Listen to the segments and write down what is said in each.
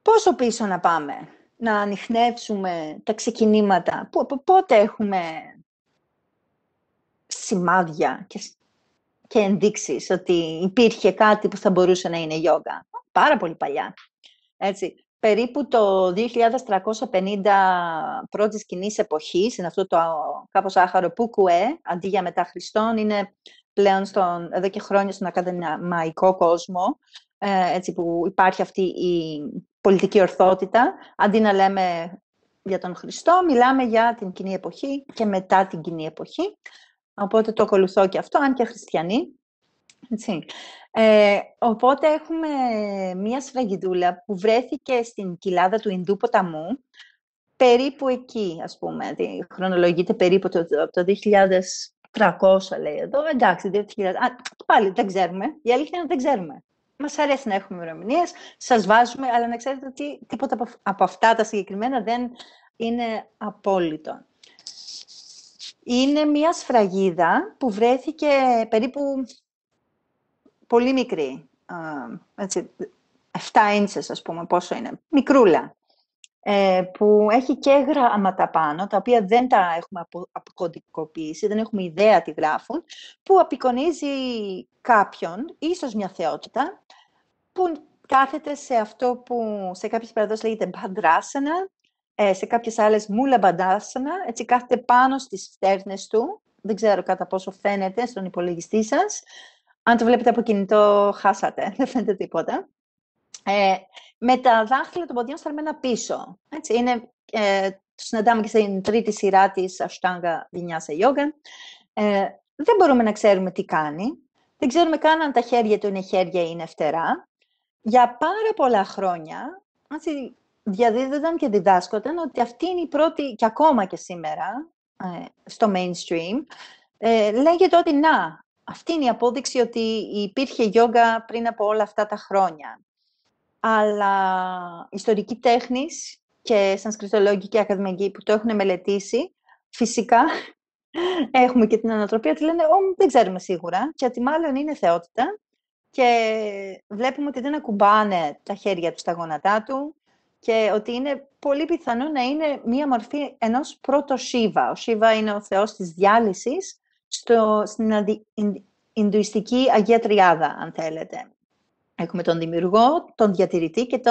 πόσο πίσω να πάμε, να ανιχνεύσουμε τα ξεκινήματα, πότε έχουμε σημάδια και ενδείξεις ότι υπήρχε κάτι που θα μπορούσε να είναι γιόγκα. Πάρα πολύ παλιά. Έτσι. Περίπου το 2350 πρώτης κοινής εποχής, είναι αυτό το κάπως άχαρο Πούκουε, αντί για μετά Χριστόν, είναι πλέον εδώ και χρόνια στον ακαδημαϊκό κόσμο, έτσι που υπάρχει αυτή η πολιτική ορθότητα. Αντί να λέμε για τον Χριστό, μιλάμε για την κοινή εποχή και μετά την κοινή εποχή. Οπότε το ακολουθώ και αυτό, αν και χριστιανοί. Έτσι. Οπότε έχουμε μία σφραγιδούλα που βρέθηκε στην κοιλάδα του Ινδού ποταμού, περίπου εκεί, ας πούμε, χρονολογείται περίπου το 2300, λέει εδώ, εντάξει, 2000, πάλι δεν ξέρουμε, η αλήθεια είναι δεν ξέρουμε. Μας αρέσει να έχουμε ημερομηνίες, σας βάζουμε, αλλά να ξέρετε ότι τίποτα από αυτά τα συγκεκριμένα δεν είναι απόλυτο. Είναι μία σφραγίδα που βρέθηκε περίπου πολύ μικρή, έτσι, 7 ίντσες, ας πούμε, πόσο είναι, μικρούλα, που έχει και γράμματα πάνω, τα οποία δεν τα έχουμε αποκωδικοποιήσει, δεν έχουμε ιδέα τι γράφουν, που απεικονίζει κάποιον, ίσως μια θεότητα, που κάθεται σε αυτό που σε κάποιες παραδόσεις λέγεται Bhadrasana, σε κάποιες άλλες Mula Bandhasana, έτσι κάθεται πάνω στις φτέρνες του, δεν ξέρω κατά πόσο φαίνεται στον υπολογιστή σας. Αν το βλέπετε από κινητό, χάσατε, δεν φαίνεται τίποτα. Με τα δάχτυλα των ποδιών στραμμένα πίσω. Έτσι, το συναντάμε και στην τρίτη σειρά της Ashtanga Vinyasa Yoga. Δεν μπορούμε να ξέρουμε τι κάνει. Δεν ξέρουμε καν αν τα χέρια του είναι χέρια ή είναι φτερά. Για πάρα πολλά χρόνια, έτσι, διαδίδονταν και διδάσκονταν ότι αυτή είναι η πρώτη, και ακόμα και σήμερα, στο mainstream, λέγεται ότι αυτή είναι η απόδειξη ότι υπήρχε γιόγκα πριν από όλα αυτά τα χρόνια. Αλλά ιστορικοί τέχνης και σανσκριτολόγοι και ακαδημαϊκοί που το έχουν μελετήσει, φυσικά έχουμε και την ανατροπή ότι λένε δεν ξέρουμε σίγουρα και ότι μάλλον είναι θεότητα και βλέπουμε ότι δεν ακουμπάνε τα χέρια του στα γόνατά του και ότι είναι πολύ πιθανό να είναι μία μορφή ενός πρώτο Σίβα. Ο Σίβα είναι ο θεός της διάλυσης στην Ινδουιστική Αγία Τριάδα, αν θέλετε. Έχουμε τον δημιουργό, τον διατηρητή και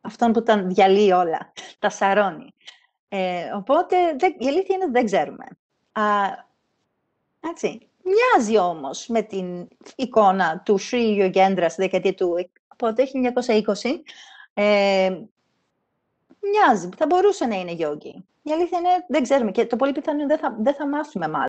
αυτόν που τα διαλύει όλα, τα σαρώνει. Οπότε η αλήθεια είναι ότι δεν ξέρουμε. Έτσι. Μοιάζει όμως με την εικόνα του Sri Yogendra στη δεκαετία από το 1920. Μοιάζει, θα μπορούσε να είναι γιόγκι. Η αλήθεια είναι δεν ξέρουμε και το πολύ πιθανό δεν θα μάθουμε μάλλον.